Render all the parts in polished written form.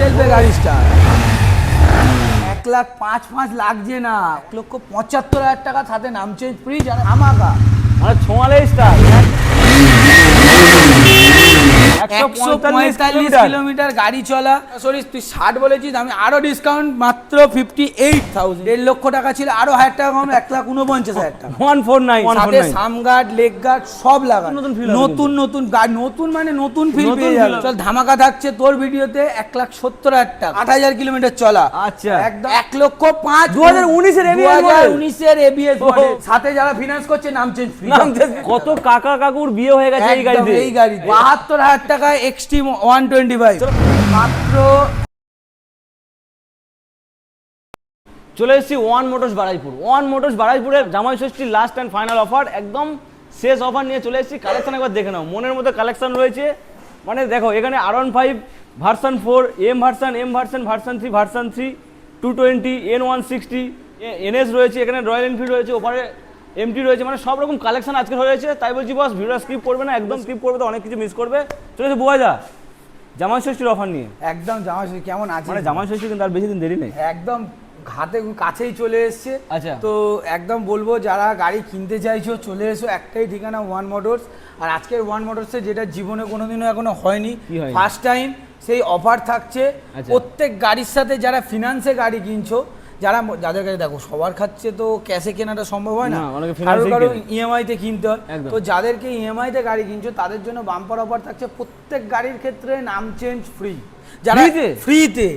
সেলফে গাড়ি স্টার 1,05,5 লাগছে না, 1,75,000 টাকা, সাথে নাম চেঞ্জ ফ্রি, যারা ধামাকা মানে ছোঁয়ালেই স্টার। 145 কিলোমিটার গাড়ি চলা। সরি তুই 60 বলেছিস, আমি আরো ডিসকাউন্ট মাত্র 58,000। 1.5 লক্ষ টাকা ছিল, আরো 1000 টাকা কম, 1,49,000 টাকা। 149 সাথে সামগার্ড, লেগ গার্ড সব লাগানো, নতুন নতুন গাড়ি, নতুন মানে নতুন ফিল পেয়ে যাবে। চল ধামাকা থাকছে তোর ভিডিওতে 1,70,000 টাকা, 8,000 কিলোমিটার চলা। আচ্ছা, একদম 1,05,000 2019 এর এবিএস মডেল, সাথে যারা ফিনান্স করছে নাম চেঞ্জ ফ্রি। কত কাকা কাকুর বিয়ে হয়ে গেছে এই গাড়িতে। এই গাড়ি 72,000 টাকায় এক্সট্রিম 125 মাত্র। চলে এসেছি one motors Baruipur. One motors বারাইপুরের জামাই ষষ্ঠীর লাস্ট অ্যান্ড ফাইনাল অফার, একদম শেষ অফার নিয়ে চলে এসেছি। কালেকশন একবার দেখে নাও, মনের মধ্যে কালেকশন রয়েছে। মানে দেখো এখানে R15 version 4, M version, version 3, version 3, 220, N160, NS রয়েছে, এখানে রয়্যাল এনফিল্ড রয়েছে, ওপারে এমটি রয়েছে, মানে সব রকম কালেকশন আজকে হয়েছে। তাই বলছি বস, ভিডিওটা স্কিপ করবে না, একদম স্কিপ করবে তো অনেক কিছু মিস করবে। চলেছে বুয়াদা জামাই ষষ্ঠীর অফার নিয়ে। একদম জামাই ষষ্ঠী কেমন আছে? মানে জামাই ষষ্ঠী কিন্তু আর বেশি দিন দেরি নেই, একদম হাতে কাছেই চলে এসছে। আচ্ছা, তো একদম বলবো যারা গাড়ি কিনতে চাইছো চলে এসো, একটাই ঠিকানা ওয়ান মোটরস। আর আজকের ওয়ান মোটরসে যেটা জীবনে কোনোদিনও এখনো হয়নি, ফার্স্ট টাইম সেই অফার থাকছে। প্রত্যেক গাড়ির সাথে যারা ফিনান্সে গাড়ি কিনছো, যাদের কাছে দেখো সবার খাচ্ছে তো ক্যাশে কেনাটা সম্ভব হয় না, কারো ইএমআই তে কিনতে হয়। তো যাদেরকে ইএমআই তে গাড়ি কিনছো তাদের জন্য বাম্পার অফার থাকছে, প্রত্যেক গাড়ির ক্ষেত্রে নাম চেঞ্জ ফ্রি। যারা ফ্রিতে,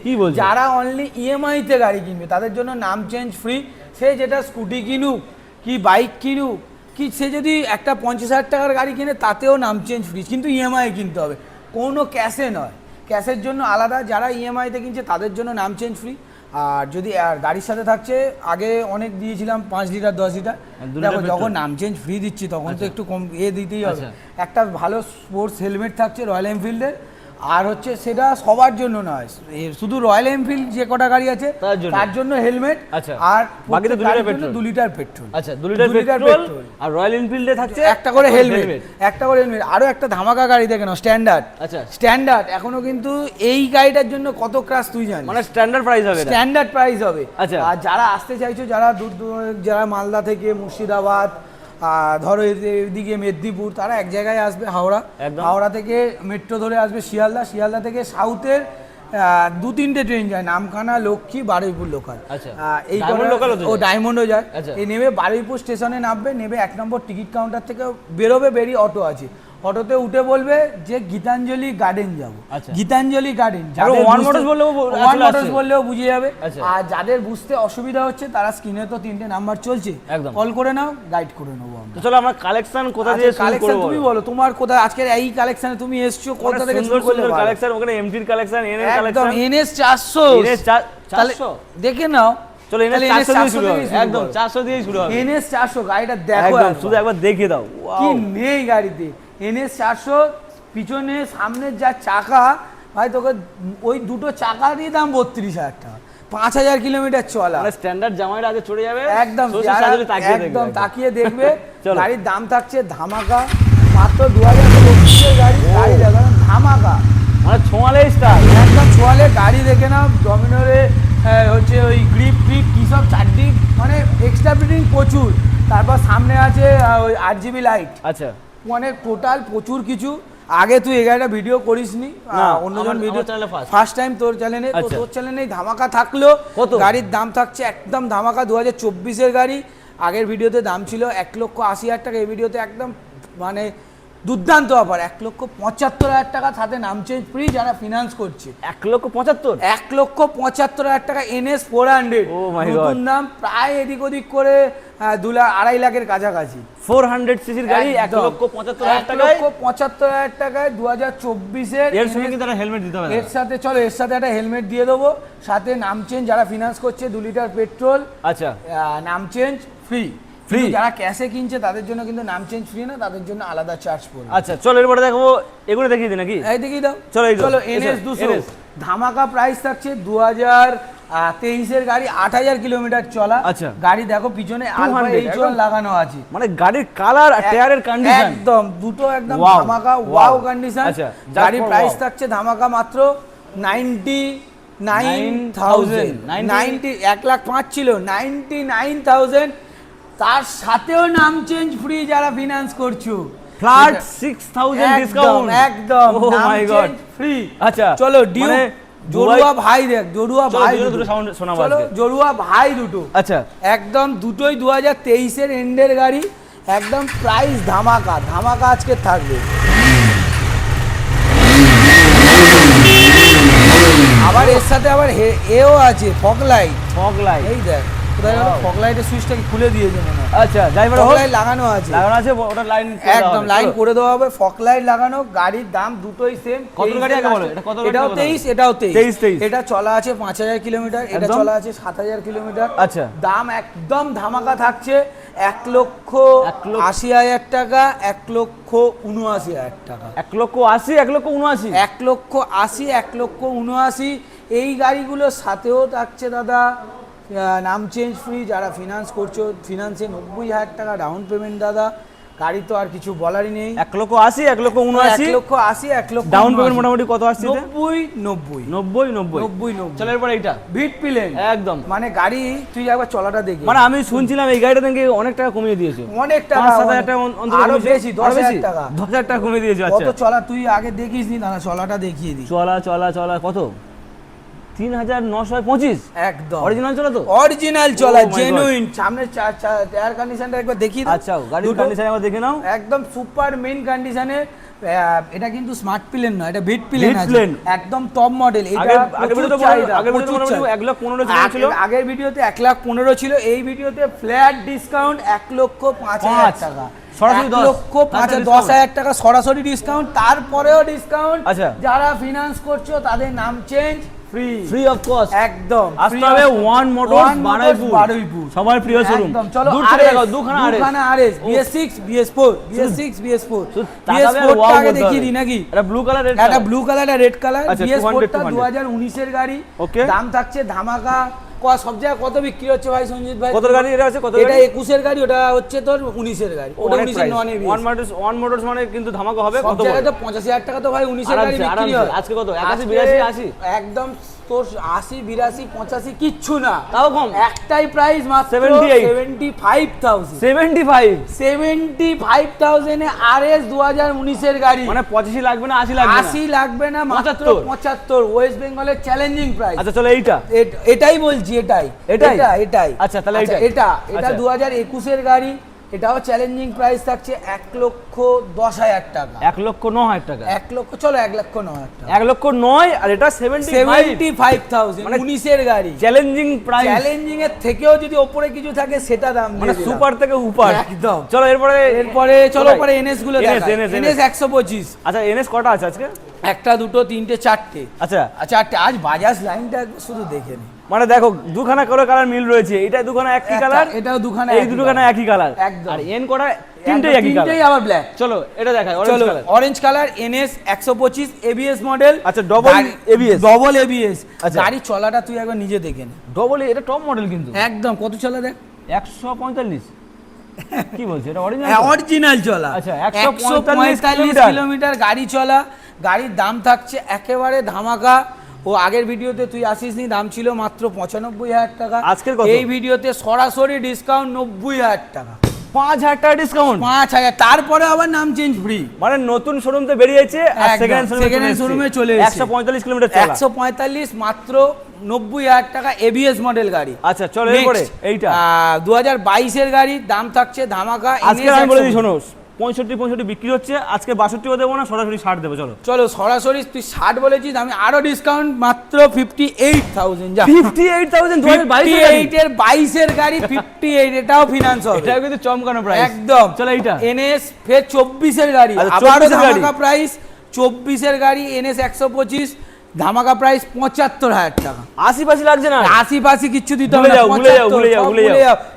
যারা অনলি ইএমআই তে গাড়ি কিনবে তাদের জন্য নাম চেঞ্জ ফ্রি। সে যেটা স্কুটি কিনুক কি বাইক কিনুক, কি সে যদি একটা 50,000 টাকার গাড়ি কিনে তাতেও নাম চেঞ্জ ফ্রি, কিন্তু ইএমআই কিনতে হবে, কোনো ক্যাশে নয়। ক্যাশের জন্য আলাদা, যারা ইএমআইতে কিনছে তাদের জন্য নাম চেঞ্জ ফ্রি। আর যদি গাড়ির সাথে থাকছে, আগে অনেক দিয়েছিলাম 5 লিটার 10 লিটার, দেখো যখন নাম চেঞ্জ ফ্রি দিচ্ছি তখন তো একটু কম দিতেই হবে। একটা ভালো স্পোর্টস হেলমেট থাকছে রয়্যাল এনফিল্ডের, আর হচ্ছে সেটা সবার জন্য নয়, শুধু রয়্যাল এনফিল্ড যে কটা গাড়ি আছে তার জন্য হেলমেট, আর বাকিটা 2 লিটার পেট্রোল। আচ্ছা, 2 লিটার পেট্রোল। আর রয়্যাল এনফিল্ডে থাকছে একটা করে হেলমেট, আরো একটা ধামাকা গাড়ি দেখে নাও, স্ট্যান্ডার্ড। আচ্ছা, স্ট্যান্ডার্ড এখনো কিন্তু এই গাড়িটার জন্য কত ক্রাশ তুই জানিস, মানে স্ট্যান্ডার্ড প্রাইস হবে। আচ্ছা, আর যারা আসতে চাইছো, যারা যারা মালদা থেকে মুর্শিদাবাদ, ধরো এদিকে মেদিনীপুর, তারা এক জায়গায় আসবে হাওড়া থেকে মেট্রো ধরে আসবে শিয়ালদা থেকে সাউথের 2-3টে ট্রেন যায়, নামখানা, লক্ষ্মী, বারুইপুর লোকাল। এই ও ডায়মন্ডও যায়। এই নেমে বারুইপুর স্টেশনে নামবে, নেবে 1 নম্বর টিকিট কাউন্টার থেকে বেরোবে, বেরিয়ে অটো আছে, অটোতে উঠে বলবে যে গীতাঞ্জলি গার্ডেন যাবো। গীতাঞ্জলি গার্ডেন ওয়ান মোটরস বললেও বুঝে যাবে। আর যাদের বুঝতে অসুবিধা হচ্ছে তারা স্ক্রিনে তো 3টে নাম্বার চলছে, কল করে নাও, গাইড করে নেবো আমরা। চলো আমরা কালেকশন কোথা দিয়ে শুরু করব, তুমি বলো তোমার কোথায় আজকের এই কালেকশনে তুমি এসছো, কোথা থেকে শুরু করলে? কালেকশন ওখানে এমটির কালেকশন, এনএস কালেকশন, এনএস 400 দেখে নাও। চলো এনএস 400 দিয়ে শুরু হবে, একদম 400 দিয়ে শুরু হবে। এনএস 400 গাড়িটা দেখো, শুধু একবার দেখিয়ে দাও কি নেই গাড়িতে। NS 400 পিছনে সামনের যা চাকা, ভাই তোকে ওই দুটো চাকা দিয়ে দাম 32,000 টাকা, 5,000 কিলোমিটার চলা, স্ট্যান্ডার্ড জামাইরা আগে চড়ে যাবে, একদম তাকিয়ে দেখবে। গাড়ির দাম থাকছে ধামাকা, মাত্র 2025 এর গাড়ি দেখো ধামাকা, মানে ছোঁয়ালে স্টার, একদম ছোঁয়ালে গাড়ি দেখে নাও। ডমিনোরে হচ্ছে ওই গ্রিপ কি সব চারদিক, মানে এক্সট্রা ফিটিং প্রচুর। তারপর সামনে আছে ওই RGB লাইট। আচ্ছা, মানে টোটাল প্রচুর কিছু। আগে তুই এই গাড়িটা ভিডিও করিসনি, অন্যজন ভিডিও ফার্স্ট টাইম তোর চ্যানেলে, তোর চ্যানেলে ধামাকা থাকলো। গাড়ির দাম থাকছে একদম ধামাকা, 2024 এর গাড়ি। আগের ভিডিওতে দাম ছিল 1,80,000 টাকা, এই ভিডিওতে একদম মানে দুর্দান্ত অফার, 1,75,000 টাকা, সাথে নাম চেঞ্জ ফ্রি যারা ফিনান্স করছে। 1,75,000 টাকা NS 400, নতুন নাম, প্রায় এদিক ওদিক করে 2-2.5 লাখের কাছাকাছি। 400 সিসির গাড়ি 1,75,000 টাকায় 2024 এর। এর সঙ্গে কিন্তু একটা হেলমেট দিতে হবে, এর সাথে চলো এর সাথে একটা হেলমেট দিয়ে দেবো, সাথে নাম চেঞ্জ যারা ফিনান্স করছে 2 লিটার পেট্রোল। আচ্ছা, নাম চেঞ্জ ফ্রি। যারা ক্যাশে কিনছে তাদের জন্য কিন্তু নাম চেঞ্জ ফ্রি না, তাদের জন্য আলাদা চার্জ পড়বে। আচ্ছা চলো এরপরে দেখো, এগুলো দেখিয়ে দিই নাকি? এই দেখিয়ে দাও। চলো NS 200 ধামাকা প্রাইস থাকছে 2023 এর গাড়ি, 8,000 কিলোমিটার চলা। আচ্ছা, গাড়ি দেখো পিছনে আলফা H1 লাগানো আছে, মানে গাড়ির কালার আর টায়ারের কন্ডিশন একদম দুটো একদম ধামাকা ওয়াও কন্ডিশন। গাড়ির প্রাইস থাকছে ধামাকা মাত্র 1,05,000 ছিল, 99,000, তার সাথেও নাম চেঞ্জ ফ্রি যারা ফিনান্স করছো, ফ্ল্যাট 6000 ডিসকাউন্ট একদম ও মাই গড ফ্রি। আচ্ছা চলো জড়ুয়া ভাই দেখ, জড়ুয়া ভাই দুটো সাউন্ড শোনাবো চলো, আজকে জড়ুয়া ভাই দুটো, আচ্ছা একদম দুটোই 2023 এর এন্ডের গাড়ি, একদম প্রাইস ধামাকা ধামাকা আজকে থাকবে। আবার এর সাথে আবার এও আছে ফগ লাইট, এই দেখ কোথায় গেল ফগ লাইটের সুইচটা খুলে দিয়েছে মনে হয়। আচ্ছা ড্রাইভার ফগ লাইট লাগানো আছে ওটা লাইন একদম লাইন করে দেওয়া হবে, ফগ লাইট লাগানো, গাড়ির দাম দুটোই সেম। কত গাড়ি আগে বলো, এটা কত গাড়ি? এটাও 23, এটাও 23। 23। এটা চলা আছে 5000 কিলোমিটার, এটা চলা আছে 7000 কিলোমিটার। আচ্ছা দাম একদম ধামাকা থাকছে 1,80,000 টাকা, 1,79,000 টাকা, 1,80,000 1,79,000 1,80,000 1,79,000। এই গাড়িগুলোর সাথেও থাকছে দাদা নাম চেঞ্জ ফ্রি, যারা ফিনান্স করছো ফিনান্সে 90,000 টাকা ডাউন পেমেন্ট দাদা, গাড়ি তো আর কিছু বলারই নেই। 1,80,000 1,79,000 1,80,000 ডাউন পেমেন্ট মোটামুটি কত আসছে? 90। চলো এরপর এইটা ভিট প্লেন একদম, মানে গাড়ি তুই একবার চলাটা দেখি, মানে আমি শুনছিলাম এই গাড়িটা থেকে অনেক টাকা কমিয়ে দিয়েছে, অনেক টাকা, 5,000 টাকা আরো বেশি 10,000 টাকা, 10,000 টাকা কমিয়ে দিয়েছে। কত চলা তুই আগে দেখিস নি দাদা, চলাটা দেখিয়ে দি। চলা কত? 3,925 একদম অরিজিনাল চলা, তো অরিজিনাল চলা জেনুইন। সামনে এয়ার কন্ডিশনটা একবার দেখিয়ে দাও। আচ্ছা গাড়ির কন্ডিশন একবার দেখে নাও, একদম সুপার মেইন কন্ডিশনে। এটা কিন্তু স্মার্ট প্লেন নয়, এটা ভিট প্লেন আছে, একদম টপ মডেল। এটা আগের ভিডিওতে 1,15,000 ছিল, এই ভিডিওতে ফ্ল্যাট ডিসকাউন্ট 1,05,000 টাকা, 1,05,000 টাকা সরাসরি ডিসকাউন্ট। তারপরেও ডিসকাউন্ট, যারা ফিনান্স করছো তাদের নাম চেঞ্জ ফ্রি অফ কস্ট, একদম আসতে হবে ওয়ান মোটরস বারুইপুর, সবার প্রিয় শোরুম। চলো দুখানা আরএস BS6 BS4 BS4 আগে দেখিয়ে দিই নাকি? এটা ব্লু কালার, এটা ব্লু কালার, এটা রেড কালার। BS4 টা 2019 এর গাড়ি, দাম থাকছে ধামাকা। সব জায়গায় কত বিক্রি হচ্ছে ভাই সঞ্জিত ভাই? কত গাড়ি এটা আছে? কত? এটা 21 এর গাড়ি, ওটা হচ্ছে তোর 19 এর গাড়ি, ওটা 19 এর নন এবিএস। ওয়ান মোটরস মানে কিন্তু ধামাকা হবে। কত জায়গায় তো 85,000 টাকা তো ভাই 19 এর গাড়ি বিক্রি হয়। আজকে কত? 81 82 80 একদম তোর 80 82 85 কিচ্ছু না, তাও কম। একটাই প্রাইস মাত্র 75,000 এ আরএস 2019 এর গাড়ি, মানে 85 লাগবে না, 80 লাগবে না, মাত্র 75। ওয়েস্ট বেঙ্গলের চ্যালেঞ্জিং প্রাইস। আচ্ছা চলো এইটা, এটাই বলছি, এটাই। আচ্ছা তাহলে এটা 2021 এর গাড়ি, এটাও চ্যালেঞ্জিং প্রাইস থাকছে 1,10,000 টাকা, 1,09,000 টাকা, 1 লক্ষ চলো 1,09,000 টাকা, 1,09,000 আর এটা 75,000 মানে 19 এর গাড়ি। চ্যালেঞ্জিং প্রাইস, চ্যালেঞ্জিং এর থেকেও যদি উপরে কিছু থাকে সেটা দাম মানে সুপার থেকে উপর একদম। চলো এরপরে চলো পরে এনএস গুলো দেখাই। এনএস 125। আচ্ছা এনএস কটা আছে আজকে? একটা দুটো তিনটে চারটে। আচ্ছা চারটে। আজ বাজাজ লাইনটা শুধু দেখে নি, মানে দেখো দুখানা করে কালার মিল রয়েছে, এটা দুখানা একই কালার, এটাও দুখানা, এই দুখানা একই কালার একদম। আর এন কটা তিনটেই একই কালার, তিনটেই আবার ব্ল্যাক। চলো এটা দেখাই, orange colour. Orange colour NS 125 ABS model. আচ্ছা ডবল এবিএস। গাড়ি চলাটা তুই একবার নিজে দেখে নে। ডবল, এটা টপ মডেল কিন্তু একদম। কত চলা দেখ? 145। কি বলছিস? এটা অরিজিনাল? অরিজিনাল চলা। আচ্ছা 145 কিলোমিটার গাড়ি চলা। গাড়ির দাম থাকছে একেবারে ধামাকা। ও আগের ভিডিওতে তুই আসিস নি, দাম ছিল মাত্র 95,000 টাকা। আজকের কত? এই ভিডিওতে সরাসরি ডিসকাউন্ট 90,000 টাকা, 5,000 টাকা ডিসকাউন্ট, 5,000। তারপরে আবার নাম চেঞ্জ ফ্রি, মানে নতুন শোরুম তো বেরিয়েছে আর সেকেন্ড শোরুমে চলে এসেছে। 145 কিলোমিটার চলা, 145 মাত্র 90,000 টাকা এবিএস মডেল গাড়ি। আচ্ছা চলো এরপরে এইটা 2022 এর গাড়ি, দাম থাকছে ধামাকা। আজকে আমি বলে দিই শোনো, 65 বিক্রি হচ্ছে, আজকে 62 দেবো না, সরাসরি 60 দেবো। চলো সরাসরি তুই 60 বলেছিস, আমি আরো ডিসকাউন্ট মাত্র 58,000। যা 58,000 2022 এর 22 এর গাড়ি 58, এটাও ফিনান্স হবে, এটাও কিন্তু চমকানো প্রাইস একদম। চলো এইটা এনএস ফের 24 এর গাড়ি, আবারো ধামাকা প্রাইস 24 এর গাড়ি এনএস 125, ধামাকা প্রাইস 75,000 টাকা। 80 লাগছে না, 80 কিচ্ছু দিতে হবে না, ভুলে যাও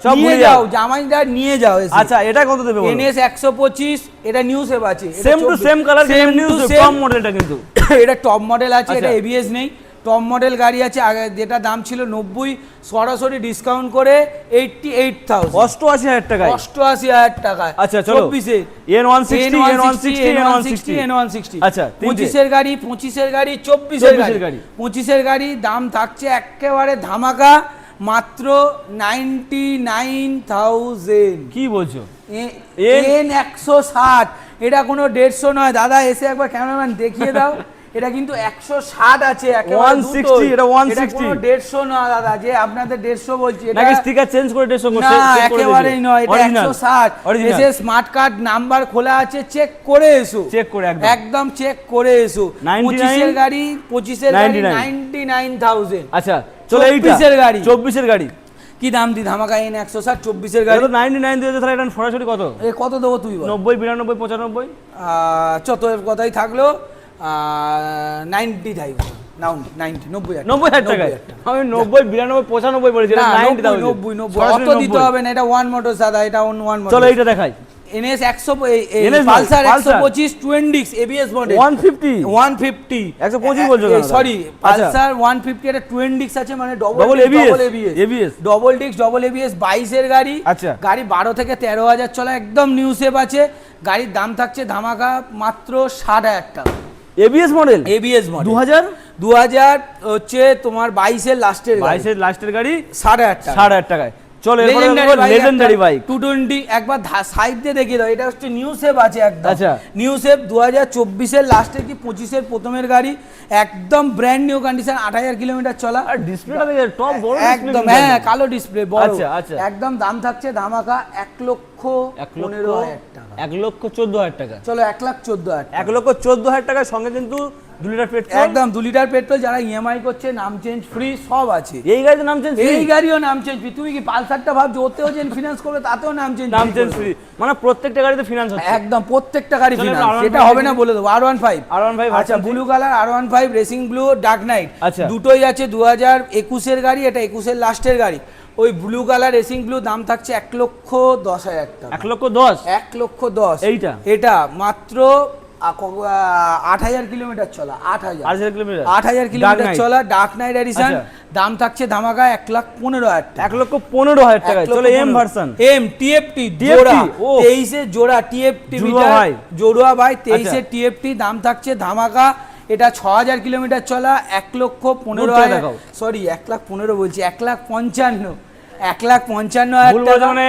সব ভুলে যাও, জামাইদা নিয়ে যাও। আচ্ছা এটা কত দেবে? এনএস 125, এটা নিউ সেভ আছে, same to same colour, same new top মডেলটা কিন্তু এটা টপ মডেল আছে, এটা এবিএস নেই। টপ মডেল গাড়ি আছে, আগে যেটা দাম ছিল 90, সরাসরি ডিসকাউন্ট করে 88,000, 88,000 টাকায়, 88,000 টাকায়। আচ্ছা চলো, 24 N160 N160, আচ্ছা 25 গাড়ি, 25 গাড়ি, 24 গাড়ি, 25 গাড়ি দাম থাকছে একেবারে ধামাকা, মাত্র 99,000। কি বলছো? N160, এটা কোনো 150 নয় দাদা, এসে একবার ক্যামেরাম্যান দেখিয়ে দাও, এটা কিন্তু 160 আছে, একেবারে 160, এটা 160, কোনো 150 না দাদা, যে আপনাদের 150 বলছি, এটা নাকি স্টিকার চেঞ্জ করে 150 না, একেবারেই নয়, এটা 160। এসে স্মার্ট কার্ড নাম্বার খোলা আছে, চেক করে এসো, চেক করে একদম চেক করে এসো। 25 এর গাড়ি, 99,000। আচ্ছা চলো, এইটা 24 এর গাড়ি কি দাম দি ধামাকা? N160 24 এর গাড়ি, 99 দিয়ে তাহলে এটা সরাসরি কত? কত দেবো তুই বল? 90, 92, 95। চত কথাই থাকলো, 90,000 নাও, 90,000 টাকা। আমি 90, 92, 95 বলেছি, এটা 90,000। 90 অত দিতে হবে না, এটা ওয়ান মোটর দাদা, এটা ওয়ান মোটর। চলো এইটা দেখাই, NS 100, পালসার 125 20 ABS মডেল, 150 125 বলছো কেন? সরি, পালসার 150, এটা 20 আছে, মানে double ABS, double disc double ABS, 22 এর গাড়ি। আচ্ছা, গাড়ি 12 থেকে 13,000 চলা, একদম নিউ শেপ আছে। গাড়ির দাম থাকছে ধামাকা মাত্র 60,000 টাকা। ABS মডেল 2000 হচ্ছে তোমার 22 এর লাস্টের গাড়ি, 60,000 টাকায়। চলো এরপরে লেজেন্ডারি বাইক 220, একবার সাইড দিয়ে দেখিয়ে দাও, এটা হচ্ছে নিউ শেপ আছে একদম। আচ্ছা, নিউ শেপ 2024 এর লাস্টে কি 25 এর প্রথমের গাড়ি, একদম ব্র্যান্ড নিউ কন্ডিশন, 8,000 কিলোমিটার চলা। আর ডিসপ্লেটা দেখে টপ বড় ডিসপ্লে, একদম হ্যাঁ, কালো ডিসপ্লে বড়। আচ্ছা, একদম দাম থাকছে ধামাকা 1,15,000 টাকা, 1,14,000 টাকা। চলো 1,14,000, 1,14,000 টাকার সঙ্গে কিন্তু 2 লিটার পেট্রোল, একদম 2 লিটার পেট্রোল। যারা EMI করছে, নাম চেঞ্জ ফ্রি সব আছে। এই গাড়িতে নাম চেঞ্জ, এই গাড়িও নাম চেঞ্জ ফ্রি। তুমি কি পালসারটা ভাবছো, ওতেও যে ফিনান্স করবে, তাতেও নাম চেঞ্জ ফ্রি, মানে প্রত্যেকটা গাড়িতে ফিনান্স হচ্ছে, একদম প্রত্যেকটা গাড়ি ফিনান্স। এটা হবে না বলে দেবো। R15, আচ্ছা blue colour R15, racing blue, dark night, দুটোই আছে। 2021 এর গাড়ি, এটা 21 এর লাস্টের গাড়ি। ওই ব্লু কালার রেসিং ব্লু দাম থাকছে 1,10,000 টাকা, 1,10,000। এটা মাত্র 8,000 কিলোমিটার চলা, 8,000 কিলোমিটার চলা, ডার্ক নাইট এডিশন। দাম থাকছে ধামাকা 1,15,000 টাকা, 1,15,000 টাকা। চলো এম ভার্সন, এম TFT জোড়া, 23 এর জোড়া TFT জোড়া ভাই, 23 এর TFT দাম থাকছে ধামাকা। এটা 6,000 কিলোমিটার চলা, 1,15,000, সরি 1,15,000 বলছি, 1,55,000 টাকা, মানে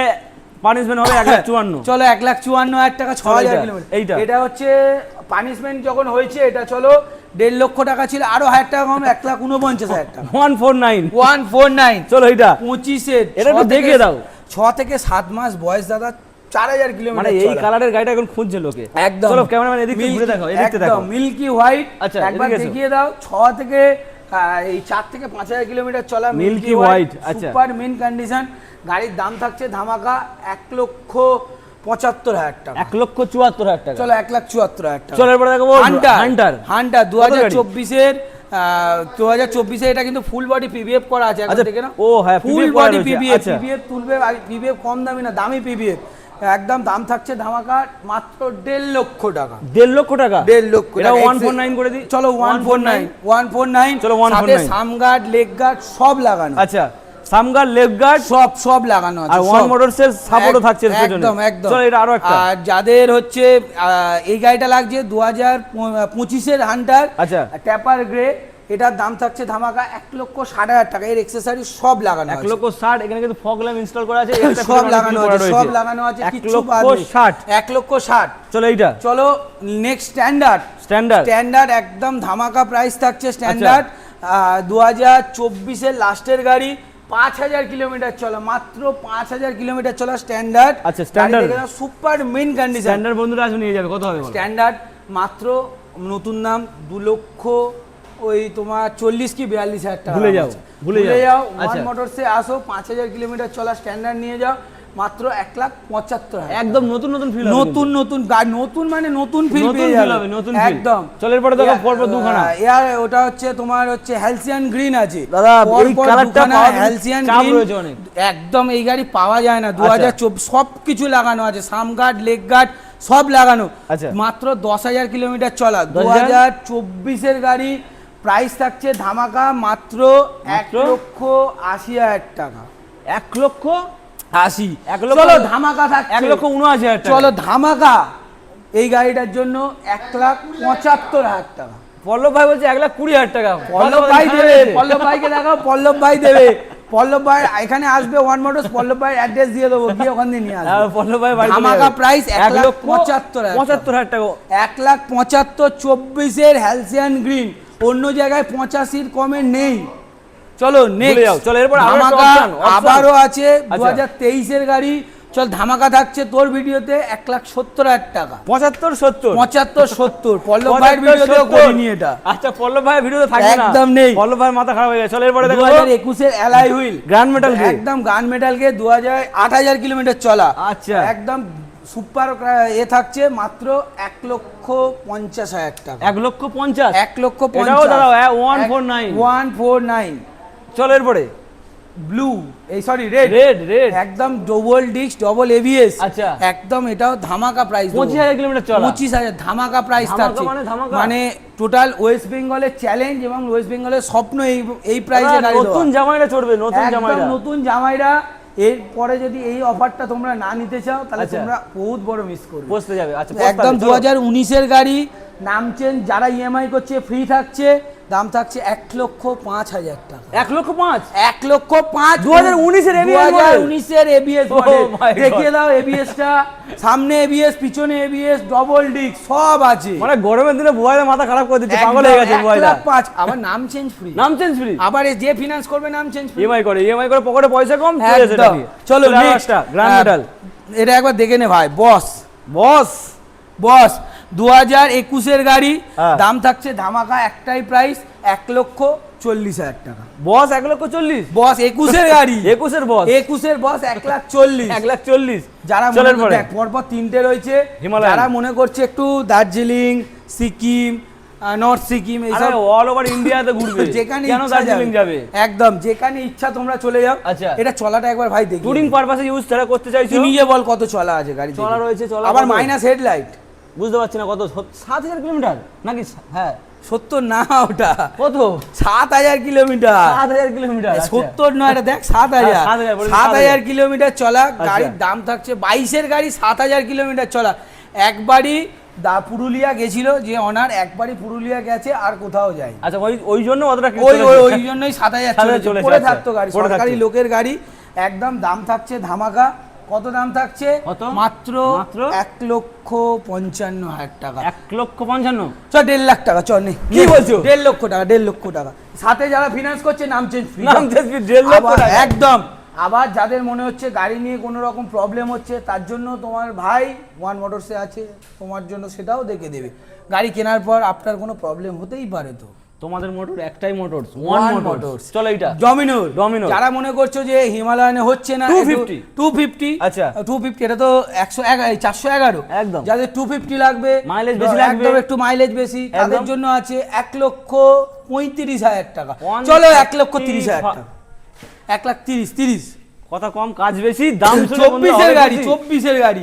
পানিশমেন্ট হবে 1,54,000। চলো 1,54,000 টাকা, 6,000 কিলোমিটার। এটা হচ্ছে পানিশমেন্ট যখন হয়েছে, এটা চলো 1.5 লক্ষ টাকা ছিল, আরো 1,000 টাকা কম, 1,49,000 টাকা, 149। চলো এটা 25 এর, এটা একটু দেখিয়ে দাও। 6 থেকে 7 মাস বয়স দাদা, 4,000 কিলোমিটার। মানে এই কালারের গাড়িটা এখন খুঁজছে লোকে, একদম। চলো ক্যামেরাম্যান এদিকে ঘুরে দেখো, এদিকে দেখো, মিল্কি হোয়াইট। আচ্ছা একবার দেখিয়ে দাও। 6 থেকে এই 4 থেকে 5,000 কিলোমিটার চলা মিল্কি হোয়াইট, আচ্ছা সুপার মিন কন্ডিশন। গাড়ির দাম থাকছে ধামাকা 1,75,000 টাকা, 1,74,000 টাকা। চলো 1,74,000 টাকা। চলো এরপর দেখো হান্টার 2024 এর 2024 এ এটা কিন্তু ফুল বডি PBF করা আছে, একবার দেখে নাও। ও হ্যাঁ, ফুল বডি PBF তুলবে, PBF কম দামি না, দামি PBF। একদম দাম থাকছে ধামাকা মাত্র 1.5 লক্ষ টাকা, 1.5 লক্ষ টাকা, 1.5 লক্ষ এটা 149 করে দিই। চলো 149, চলো 149, সামগার্ড লেগ গার্ড সব লাগানো। আচ্ছা, সামগার্ড লেগ গার্ড সব লাগানো আছে, আর ওয়ান মোটরস এর সাপোর্টও থাকছে এর পেছনে। একদম। চলো এটা আরো একটা, আর যাদের হচ্ছে এই গাড়িটা লাগছে 2025 এর হান্টার, আচ্ছা ট্যাপার গ্রে, এটার দাম থাকছে ধামাকা 1,60,000 টাকা। এর অ্যাকসেসরি সব লাগানো আছে, 1,60,000। এখানে কিন্তু ফগ ল্যাম্প ইনস্টল করা আছে, সব লাগানো আছে, কিছু বাদ নেই। 1,60,000। চলো এইটা, চলো নেক্সট স্ট্যান্ডার্ড একদম ধামাকা প্রাইস থাকছে। স্ট্যান্ডার্ড 2024 এর লাস্টের গাড়ি, 5,000 কিলোমিটার চলা, মাত্র 5,000 কিলোমিটার চলা স্ট্যান্ডার্ড। আচ্ছা standard super main condition. Standard বন্ধুরা আসুন নিয়ে যাবে, কত হবে স্ট্যান্ডার্ড? মাত্র নতুন নাম 2 লক্ষ ওই তোমার 40 কি 42,000 টাকা। ভুলে যাও ওয়ান মোটরসে আসো, 5,000 কিলোমিটার চলা স্ট্যান্ডার্ড নিয়ে যাও, মাত্র 1,75,000। একদম নতুন ফিল, নতুন গাড়ি, নতুন মানে নতুন ফিল পেয়ে যাবে, একদম। চলো এরপরে দেখো পরপর দুখানা এয়ার, ওটা হচ্ছে তোমার হচ্ছে হ্যালসিয়ান গ্রিন আছে দাদা, এই কালারটা হ্যালসিয়ান গ্রিন একদম। এই গাড়ি পাওয়া যায় না, 2024 সবকিছু লাগানো আছে, সামগার্ড লেগ গার্ড সব লাগানো। মাত্র 10,000 কিলোমিটার চলা, 2024 এর গাড়ি, প্রাইস থাকছে ধামাকা মাত্র 1,80,000 টাকা। 1,80,000 চলো ধামাকা থাকছে 1,79,000 টাকা। চলো ধামাকা এই গাড়িটার জন্য 1,75,000 টাকা। পল্লব ভাই বলছে 1,20,000 টাকা। পল্লব ভাই দেবে, পল্লব ভাইকে দেখাও, পল্লব ভাই দেবে। পল্লব ভাই এখানে আসবে ওয়ান মোটরস, পল্লব ভাই অ্যাড্রেস দিয়ে দেবো, গিয়ে ওখান দিয়ে নিয়ে আসবে। পল্লব ভাই ধামাকা প্রাইস 1,75,000 টাকা। 1,75,000 24-এর হ্যালসিয়ান গ্রিন, অন্য জায়গায় 85-র কমে নেই। চলো নেক্সট, চলো এরপর ধামাকা আবারও আছে 2023-এর গাড়ি। চল ধামাকা থাকছে তোর ভিডিওতে 1,70,000 টাকা। 75-70 পল্লব ভাইয়ের ভিডিওতেও করিনি এটা। আচ্ছা পল্লব ভাইয়ের ভিডিওতে থাকবে না, একদম নেই। পল্লব ভাইয়ের মাথা খারাপ হয়ে গেছে। চল এরপরে দেখো 2021-এর অ্যালয় হুইল গ্র্যান্ড মেটাল গে, একদম গ্র্যান্ড মেটাল গে 8,000 কিলোমিটার চলা। আচ্ছা একদম সুপার থাকছে মাত্র 1,50,000 টাকা। 1,50,000 1,50,000 এটাও দাঁড়াও 149। চল এরপরে ব্লু, এই সরি রেড, একদম ডবল ডিস্ক ডবল এবিএস। আচ্ছা একদম এটাও ধামাকা প্রাইস, 25,000 কিলোমিটার চলা। 25,000 ধামাকা প্রাইস থাকছে। মানে টোটাল ওয়েস্ট বেঙ্গলের চ্যালেঞ্জ এবং ওয়েস্ট বেঙ্গলের স্বপ্ন এই প্রাইসে গাড়ি। নতুন জামাইরা চড়বে, নতুন জামাইরা। এরপরে যদি এই অফারটা তোমরা না নিতে চাও তাহলে তোমরা বহুত বড় মিস করবে, বসতে যাবে। আচ্ছা একদম 2019-এর গাড়ি, নাম চেঞ্জ, যারা ইএমআই করছে ফ্রি থাকছে। দাম থাকছে 1,05,000 টাকা। 1,05,000 1,05,000 2019-এর এবিএস মডেল। দেখিয়ে দাও এবিএসটা, সামনে এবিএস, পিছনে এবিএস, ডবল ডিস্ক সব আছে। মানে গরমের দিনে বুয়াইদা মাথা খারাপ করে দিচ্ছে, পাগল হয়ে গেছে বুয়াইদা। 1,05,000 আবার নাম চেঞ্জ ফ্রি, আবার যে ফিনান্স করবে নাম চেঞ্জ ফ্রি, ইএমআই করে পকেটে পয়সা কম। চলো নেক্সট গ্র্যান্ড মেটাল, এটা একবার দেখে নে ভাই। বস 2021-এর গাড়ি, দাম থাকছে ধামাকা একটাই প্রাইস 1,40,000 টাকা। বস 1,40,000, বস 21-এর গাড়ি, 21-এর বস 1,40,000। যারা দেখ পরপর তিনটে রয়েছে, যারা মনে করছে একটু দার্জিলিং, সিকিম, নর্থ সিকিম, এইসব অল ওভার ইন্ডিয়াতে ঘুরবে, যেখানে কেন দার্জিলিং যাবে, একদম যেখানে ইচ্ছা তোমরা চলে যাও। আচ্ছা এটা চলাটা একবার ভাই দেখি, টুরিং পারপাসে ইউজ যারা করতে চাইছো, তুই নিজে বল কত চলা আছে গাড়ি? চলা রয়েছে, চলা আবার মাইনাস হেডলাইট, বুঝতে পারছি না কত, 7,000 কিলোমিটার নাকি? হ্যাঁ 70 না, ওটা কত? 7,000 কিলোমিটার। 7,000 কিলোমিটার, 70 নয়, এটা দেখ 7,000 কিলোমিটার চলা গাড়ির দাম থাকছে। 22-এর গাড়ি 7,000 কিলোমিটার চলা। একবারই পুরুলিয়া গেছিল যে অনার, একবারই পুরুলিয়া গেছে, আর কোথাও যায়। আচ্ছা ওই জন্য অতটা ওই জন্যই 7,000 চলে থাকতো গাড়ি, সরকারি লোকের গাড়ি। একদম দাম থাকছে ধামাকা। কত দাম থাকছে? মাত্র 1,55,000 টাকা। 1,55,000 চল 1.5 লাখ টাকা, চল নে। কি বলছো? 1.5 লক্ষ টাকা, 1.5 লক্ষ টাকা। সাথে যারা ফিনান্স করছে নাম চেঞ্জ ফ্রি, 1.5 লক্ষ টাকা একদম। আবার যাদের মনে হচ্ছে গাড়ি নিয়ে কোনো রকম প্রবলেম হচ্ছে, তার জন্য তোমার ভাই ওয়ান মোটরসে আছে, তোমার জন্য সেটাও দেখে দেবে। গাড়ি কেনার পর আপনার কোনো প্রবলেম হতেই পারে, তো তোমাদের মোটর একটাই মোটরস, ওয়ান মোটরস। চলো এটা ডমিনোর। যারা মনে করছো যে হিমালয়ানে হচ্ছে না, 250, আচ্ছা 250, এটা তো 411 একদম। যাদের 250 লাগবে, মাইলেজ বেশি লাগবে, একদম একটু মাইলেজ বেশি, তাদের জন্য আছে 1,35,000 টাকা। চলো 1,30,000 টাকা, 1,30,000। কথা কম কাজ বেশি, দাম 24-এর গাড়ি, 24-এর গাড়ি,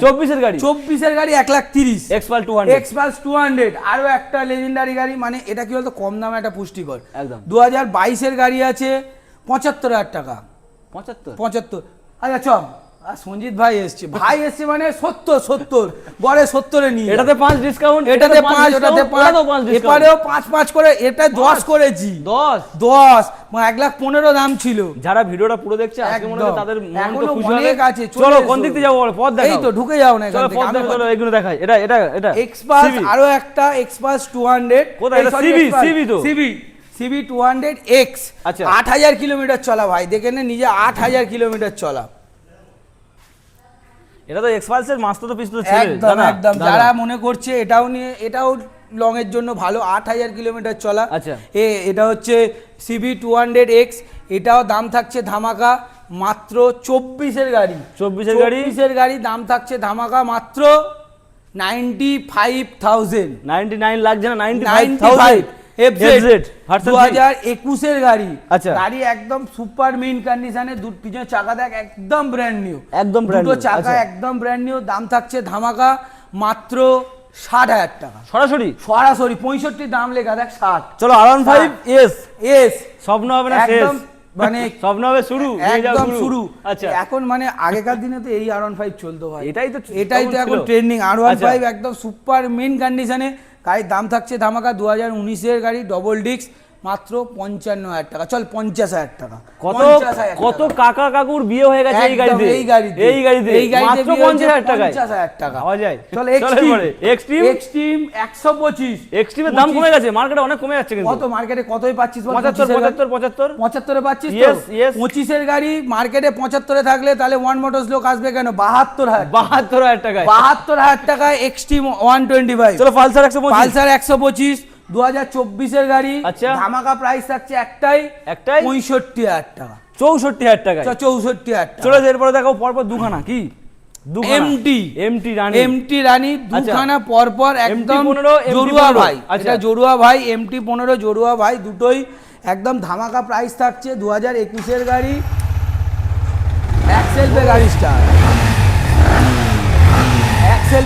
24-এর গাড়ি 1,30,000। এক্সপালস 200 আরো একটা লেজেন্ডারি গাড়ি। মানে এটা কি বলতো, কম দামে একটা পুষ্টিকর একদম। 2022-এর গাড়ি আছে 75,000 টাকা। 75। আচ্ছা চ, সঞ্জিত ভাই এসছে, মানে 70 গড়ে 70-এ নিয়ে, এটাতে 5 ডিসকাউন্ট, এটাতে 5, ওটাতে 5, এপারেও 5 করে, এটা 10 করেছি। 10 1,15,000 দাম ছিল। যারা ভিডিওটা পুরো দেখছে আজকে মনে হয় তাদের মন তো খুশি হবে। চলো কোন দিক দিয়ে যাবো, পথ দেখাও। এই তো ঢুকে যাও না, চলো পথ দেখো, চলো এগুলো দেখাই। এটা এক্সপালস, আরো একটা এক্সপালস 200। কোথায়? এটা সিবি তো, সিবি 200X। আচ্ছা 8,000 কিলোমিটার চলা ভাই, দেখে নে নিজে, 8,000 কিলোমিটার চলা। এটা তো এক্সপালসের মাস্টার তো পিস্তল ছিল, একদম। যারা মনে করছে এটাও নিয়ে, এটাও লং এর জন্য ভালো, 8,000 কিলোমিটার চলা। আচ্ছা এটা হচ্ছে সিবি 200X, এটাও দাম থাকছে ধামাকা মাত্র 24-এর গাড়ি, 24-এর গাড়ি দাম থাকছে ধামাকা মাত্র 95,000। 99 লাগছে না, 95,000। FZ 2021-এর গাড়ি। আচ্ছা গাড়ি একদম সুপার মিন কন্ডিশনে, পিছনে চাকা দেখ একদম ব্র্যান্ড নিউ, একদম দুটো চাকা একদম ব্র্যান্ড নিউ। দাম থাকছে ধামাকা মাত্র 60,000 টাকা সরাসরি সরাসরি 65 দাম লেখা দেখ 60। চলো R15 এস স্বপ্ন হবে না শেষ, একদম মানে স্বপ্ন হবে শুরু, একদম শুরু। আচ্ছা এখন মানে আগেকার দিনে তো এই R15 চলতো ভাই, এটাই তো এখন ট্রেন্ডিং R15 একদম সুপার মেন কন্ডিশনে। গাড়ির দাম থাকছে ধামাকা 2019-এর গাড়ি, ডবল ডিস্ক, মাত্র 55,000 টাকা। চল 50,000 টাকা। কত কাকা কাকুর বিয়ে হয়ে গেছে এই গাড়িতে, মাত্র 50,000 টাকায় 50,000 টাকা পাওয়া যায়। চল এক্সট্রিম 125। এক্সট্রিমের দাম কমে গেছে, মার্কেটে অনেক কমে যাচ্ছে কিন্তু। কত মার্কেটে কতই পাচ্ছিস? 75 এ পাচ্ছিস তো? 25-এর গাড়ি মার্কেটে 75 এ থাকলে তাহলে ওয়ান মোটরস লোক আসবে কেন? 72,000 টাকায় 72,000 টাকায় এক্সট্রিম 125। চলো পালসার 125 2024-এর গাড়ি, আচ্ছা ধামাকা প্রাইস থাকছে একটাই 65,000 টাকা। 64,000 টাকা। 64,000 টাকা। চলো এরপরে দেখো পরপর দুখানা কি এমটি রানী দুখানা পরপর একদম জড়ুয়া ভাই, এটা জড়ুয়া ভাই MT 15 জড়ুয়া ভাই, দুটোই একদম ধামাকা প্রাইস থাকছে। 2021-এর গাড়ি, এক্সেল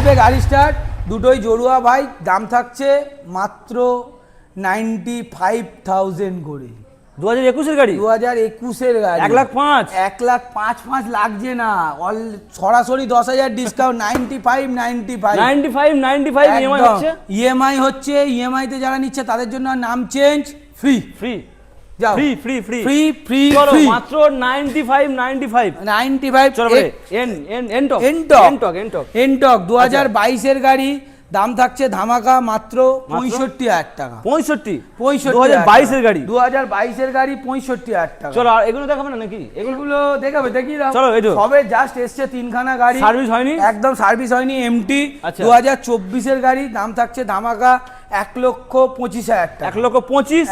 পে গাড়ি স্টার্ট, দুটোই জড়ুয়া ভাই, দাম থাকছে মাত্র 95,000 করে। 2021-এর গাড়ি, 2021-এর গাড়ি 1,05,000 1,05,000 লাগছে না, সরাসরি 10,000 ডিসকাউন্ট, 95 EMI হচ্ছে, ইএমআই তে যারা নিচ্ছে তাদের জন্য নাম চেঞ্জ, ফ্রি যাও, ফ্রি মাত্র 95 চলো এনটক 2022-এর গাড়ি, দাম থাকছে ধামাকা মাত্র 65,000 টাকা। 2022-এর গাড়ি, 2022-এর গাড়ি 65,000 টাকা। চলো আর এগুলো দেখাবে না নাকি? এগুলো দেখাবে, দেখিয়ে দাও। চলো এই তো সবে জাস্ট এসছে তিনখানা গাড়ি, সার্ভিস হয়নি, একদম সার্ভিস হয়নি। এমটি আচ্ছা 2024-এর গাড়ি, দাম থাকছে ধামাকা 1,25,000 টাকা। 1,25,000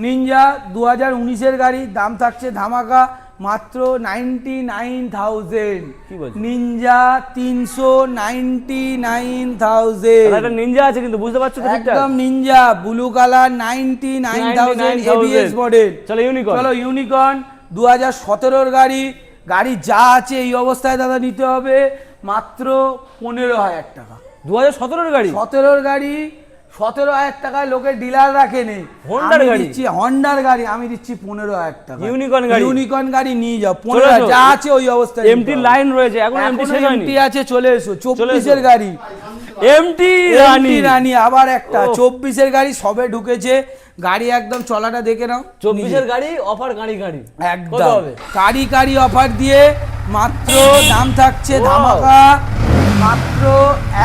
নিনজা 2019-এর গাড়ি, দাম থাকছে ধামাকা মাত্র 99,000। কি বলছো? নিনজা 399,000। এটা নিনজা আছে কিন্তু বুঝতে পারছো তো ঠিকঠাক? একদম Ninja blue colour 99,000 ABS model. চলো ইউনিকর্ন 2017-এর গাড়ি, গাড়ি যা আছে এই অবস্থায় দাদা নিতে হবে মাত্র 15,000 টাকা। 2017-এর গাড়ি, 17-এর গাড়ি 17,000 টাকায় লোকের ডিলার রাখেনি। হন্ডার গাড়ি আমি দিচ্ছি 15,000 টাকা। ইউনিকর্ন গাড়ি নিয়ে যাও, 15,000 যা আছে ওই অবস্থায়। এমটি লাইন রয়েছে, এখন এমটি শেষ হয়নি, এমটি আছে, চলে এসো। 24-এর গাড়ি, এমটি রানী আবার একটা 24-এর গাড়ি সবে ঢুকেছে, গাড়ি একদম চলাটা দেখে নাও। 24-এর গাড়ি অফার, গাড়ি একদম গাড়ি অফার দিয়ে মাত্র দাম থাকছে ধামাকা মাত্র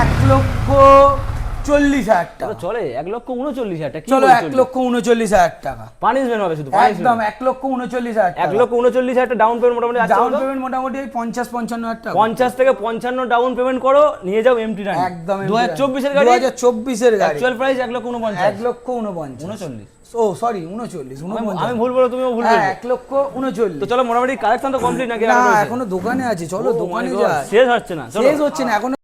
1,40,000 টাকা। চলে 1,39,000 টাকা। চলো 1,39,000 টাকা পানিশমেন্ট হবে শুধু, একদম 1,39,000 টাকা। 1,39,000 টাকা ডাউন পেমেন্ট মোটামুটি আছে, ডাউন পেমেন্ট মোটামুটি 50-55,000 টাকা। 50 থেকে 55 ডাউন পেমেন্ট করো, নিয়ে যাও এমটি রানি। একদম 2024-এর গাড়ি, 2024-এর গাড়ি অ্যাকচুয়াল প্রাইস 1,49,000। 1,49,000 ও সরি 39 আমি ভুল বলো, তুমিও ভুল বলবে। 1,39,000। তো চলো মোটামুটি কালেকশন তো কমপ্লিট নাকি? না এখনো দোকানে আছে, চলো দোকানে যাই। শেষ হচ্ছে না, এখনো